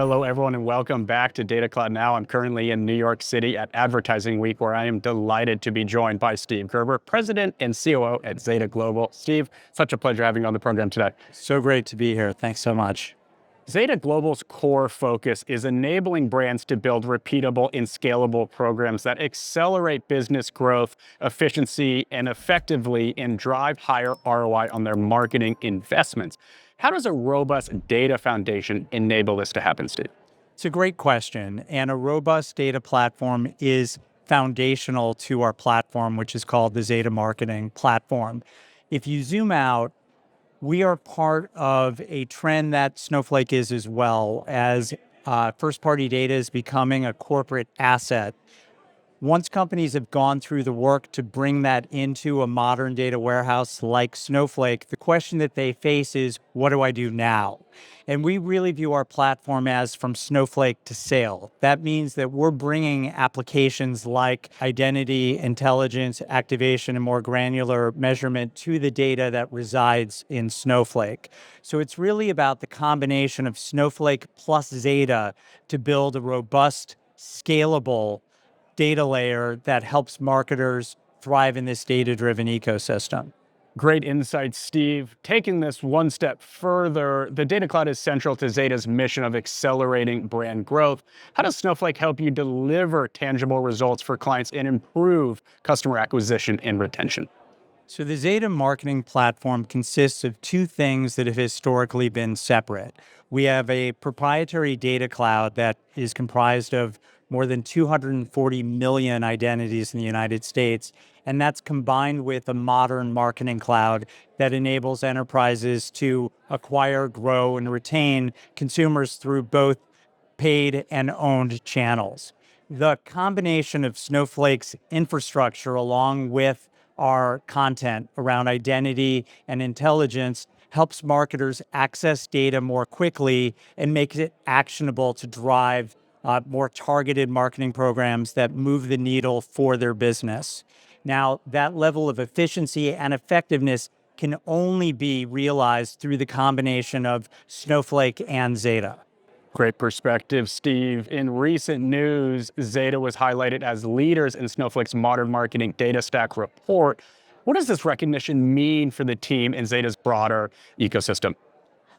Hello, everyone, and welcome back to Data Cloud Now. I'm currently in New York City at Advertising Week, where I am delighted to be joined by Steve Gerber, President and COO at Zeta Global. Steve, such a pleasure having you on the program today. So great to be here. Thanks so much. Zeta Global's core focus is enabling brands to build repeatable and scalable programs that accelerate business growth, efficiency, and effectively and drive higher ROI on their marketing investments. How does a robust data foundation enable this to happen, Steve? It's a great question. And a robust data platform is foundational to our platform, which is called the Zeta Marketing Platform. If you zoom out, we are part of a trend that Snowflake is as well, as first-party data is becoming a corporate asset. Once companies have gone through the work to bring that into a modern data warehouse like Snowflake, the question that they face is, what do I do now? And we really view our platform as from Snowflake to sail. That means that we're bringing applications like identity, intelligence, activation, and more granular measurement to the data that resides in Snowflake. So it's really about the combination of Snowflake plus Zeta to build a robust, scalable data layer that helps marketers thrive in this data-driven ecosystem. Great insight, Steve. Taking this one step further, the Data Cloud is central to Zeta's mission of accelerating brand growth. How does Snowflake help you deliver tangible results for clients and improve customer acquisition and retention? So the Zeta Marketing Platform consists of two things that have historically been separate. We have a proprietary data cloud that is comprised of more than 240 million identities in the United States, and that's combined with a modern marketing cloud that enables enterprises to acquire, grow, and retain consumers through both paid and owned channels. The combination of Snowflake's infrastructure along with our content around identity and intelligence helps marketers access data more quickly and makes it actionable to drive more targeted marketing programs that move the needle for their business. Now, that level of efficiency and effectiveness can only be realized through the combination of Snowflake and Zeta. Great perspective, Steve. In recent news, Zeta was highlighted as leaders in Snowflake's Modern Marketing Data Stack report. What does this recognition mean for the team and Zeta's broader ecosystem?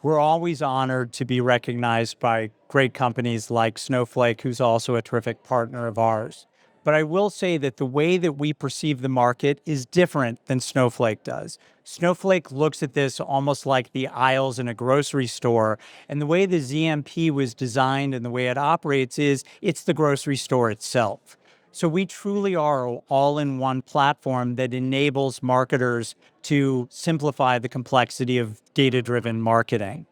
We're always honored to be recognized by great companies like Snowflake, who's also a terrific partner of ours. But I will say that the way that we perceive the market is different than Snowflake does. Snowflake looks at this almost like the aisles in a grocery store. And the way the ZMP was designed and the way it operates is it's the grocery store itself. So we truly are an all-in-one platform that enables marketers to simplify the complexity of data-driven marketing.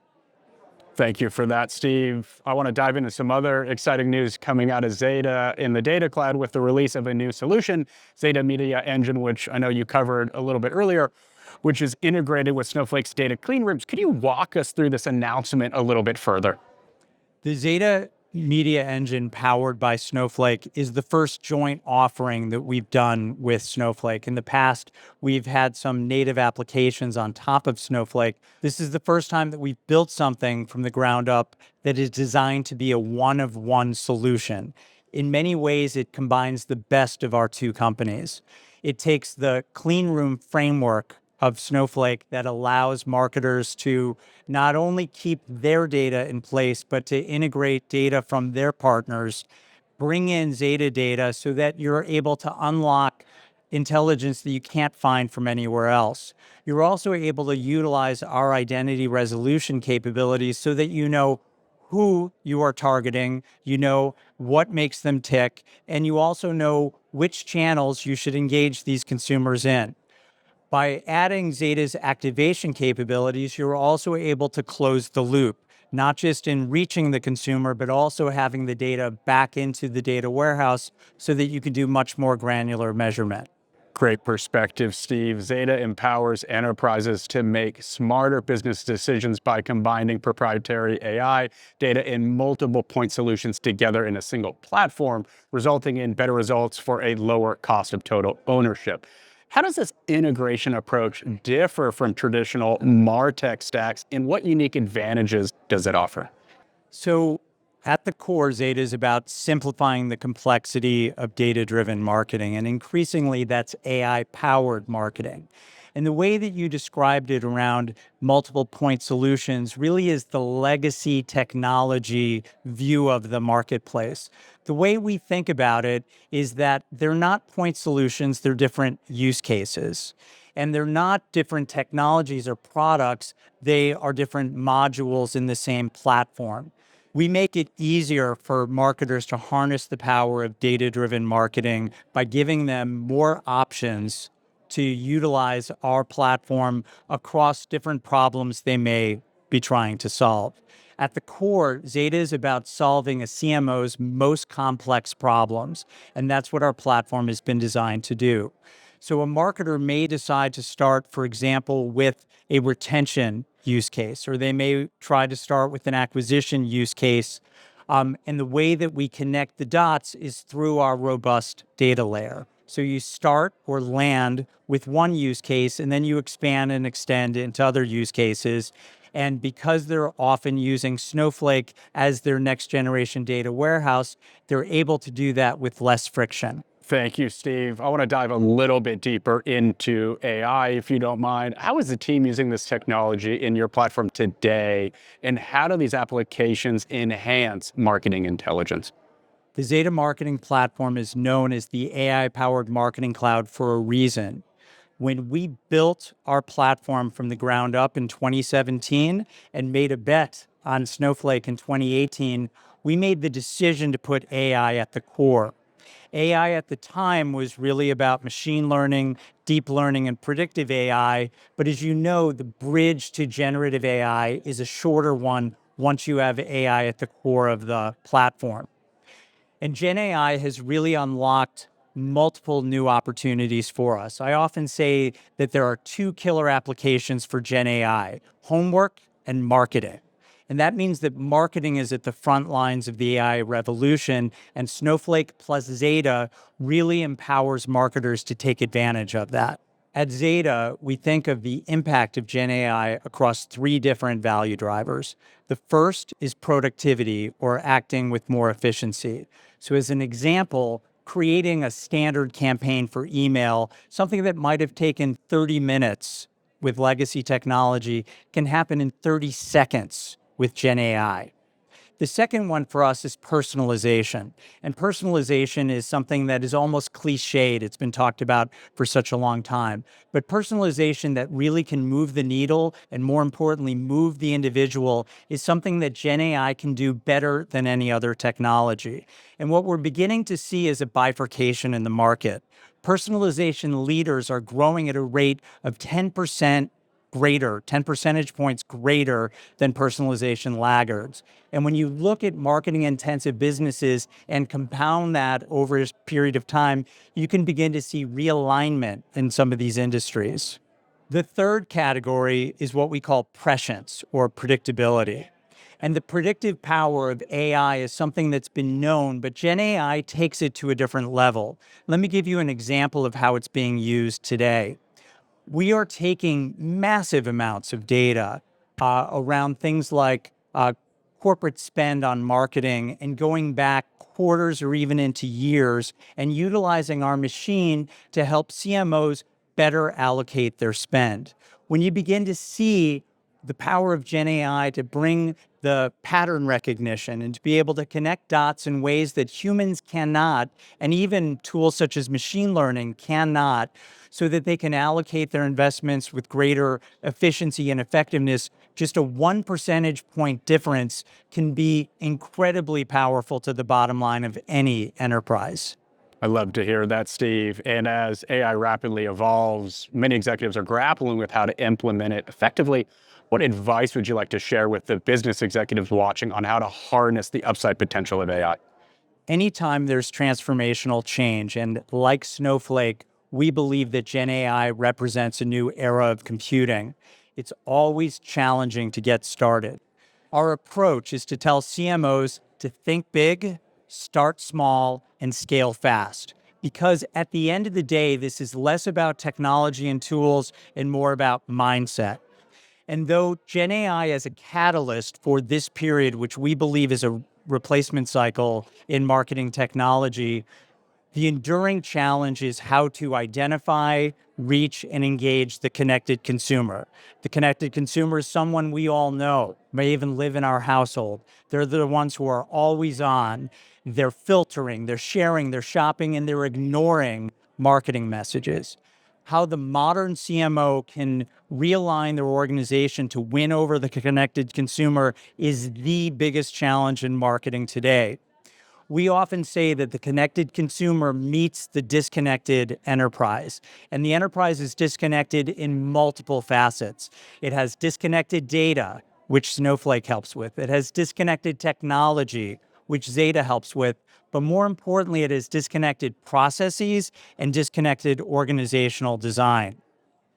Thank you for that, Steve. I want to dive into some other exciting news coming out of Zeta in the Data Cloud with the release of a new solution, Zeta Media Engine, which I know you covered a little bit earlier, which is integrated with Snowflake's data clean rooms. Could you walk us through this announcement a little bit further? The Zeta Media Engine powered by Snowflake is the first joint offering that we've done with Snowflake. In the past, we've had some native applications on top of Snowflake. This is the first time that we've built something from the ground up that is designed to be a one-of-one solution. In many ways, it combines the best of our two companies. It takes the clean room framework of Snowflake that allows marketers to not only keep their data in place, but to integrate data from their partners, bring in Zeta data so that you're able to unlock intelligence that you can't find from anywhere else. You're also able to utilize our identity resolution capabilities so that you know who you are targeting, you know what makes them tick, and you also know which channels you should engage these consumers in. By adding Zeta's activation capabilities, you're also able to close the loop, not just in reaching the consumer, but also having the data back into the data warehouse so that you can do much more granular measurement. Great perspective, Steve. Zeta empowers enterprises to make smarter business decisions by combining proprietary AI data and multiple point solutions together in a single platform, resulting in better results for a lower cost of total ownership. How does this integration approach differ from traditional martech stacks, and what unique advantages does it offer? So At the core, Zeta is about simplifying the complexity of data-driven marketing, and increasingly that's AI-powered marketing. And the way that you described it around multiple point solutions really is the legacy technology view of the marketplace. The way we think about it is that they're not point solutions, they're different use cases. And they're not different technologies or products, they are different modules in the same platform. We make it easier for marketers to harness the power of data-driven marketing by giving them more options to utilize our platform across different problems they may be trying to solve. At the core, Zeta is about solving a CMO's most complex problems, and that's what our platform has been designed to do. So a marketer may decide to start, for example, with a retention use case, or they may try to start with an acquisition use case. And the way that we connect the dots is through our robust data layer. So you start or land with one use case, and then you expand and extend into other use cases. And because they're often using Snowflake as their next generation data warehouse, they're able to do that with less friction. Thank you, Steve. I want to dive a little bit deeper into AI, if you don't mind. How is the team using this technology in your platform today, and how do these applications enhance marketing intelligence? The Zeta Marketing Platform is known as the AI-powered marketing cloud for a reason. When we built our platform from the ground up in 2017 and made a bet on Snowflake in 2018, we made the decision to put AI at the core. AI at the time was really about machine learning, deep learning, and predictive AI. But as you know, the bridge to generative AI is a shorter one once you have AI at the core of the platform. And Gen AI has really unlocked multiple new opportunities for us. I often say that there are two killer applications for Gen AI: homework and marketing. And that means that marketing is at the front lines of the AI revolution, and Snowflake plus Zeta really empowers marketers to take advantage of that. At Zeta, we think of the impact of Gen AI across three different value drivers. The first is productivity, or acting with more efficiency. So as an example, creating a standard campaign for email, something that might have taken 30 minutes with legacy technology, can happen in 30 seconds with Gen AI. The second one for us is personalization. And personalization is something that is almost cliched. It's been talked about for such a long time. But personalization that really can move the needle and, more importantly, move the individual is something that Gen AI can do better than any other technology. And what we're beginning to see is a bifurcation in the market. Personalization leaders are growing at a rate of 10% greater, 10 percentage points greater than personalization laggards. And when you look at marketing intensive businesses and compound that over a period of time, you can begin to see realignment in some of these industries. The third category is what we call prescience, or predictability. And the predictive power of AI is something that's been known, but Gen AI takes it to a different level. Let me give you an example of how it's being used today. We are taking massive amounts of data around things like corporate spend on marketing and going back quarters or even into years, and utilizing our machine to help CMOs better allocate their spend. When you begin to see the power of Gen AI to bring the pattern recognition and to be able to connect dots in ways that humans cannot, and even tools such as machine learning cannot, so that they can allocate their investments with greater efficiency and effectiveness, just a 1 percentage point difference can be incredibly powerful to the bottom line of any enterprise. I love to hear that, Steve. And as AI rapidly evolves, many executives are grappling with how to implement it effectively. What advice would you like to share with the business executives watching on how to harness the upside potential of AI? Anytime there's transformational change, and like Snowflake, we believe that Gen AI represents a new era of computing, it's always challenging to get started. Our approach is to tell CMOs to think big, start small, and scale fast. Because at the end of the day, this is less about technology and tools and more about mindset. And though Gen AI is a catalyst for this period, which we believe is a replacement cycle in marketing technology. The enduring challenge is how to identify, reach, and engage the connected consumer. The connected consumer is someone we all know, may even live in our household. They're the ones who are always on. They're filtering, they're sharing, they're shopping, and they're ignoring marketing messages. How the modern CMO can realign their organization to win over the connected consumer is the biggest challenge in marketing today. We often say that the connected consumer meets the disconnected enterprise, and the enterprise is disconnected in multiple facets. It has disconnected data, which Snowflake helps with. It has disconnected technology, which Zeta helps with. But more importantly, it has disconnected processes and disconnected organizational design.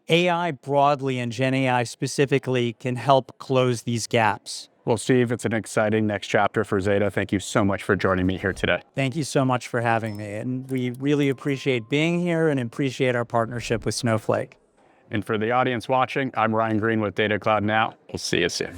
AI broadly and Gen AI specifically can help close these gaps. Well, Steve, it's an exciting next chapter for Zeta. Thank you so much for joining me here today. Thank you so much for having me. And we really appreciate being here and appreciate our partnership with Snowflake. And for the audience watching, I'm Ryan Green with Data Cloud Now. We'll see you soon.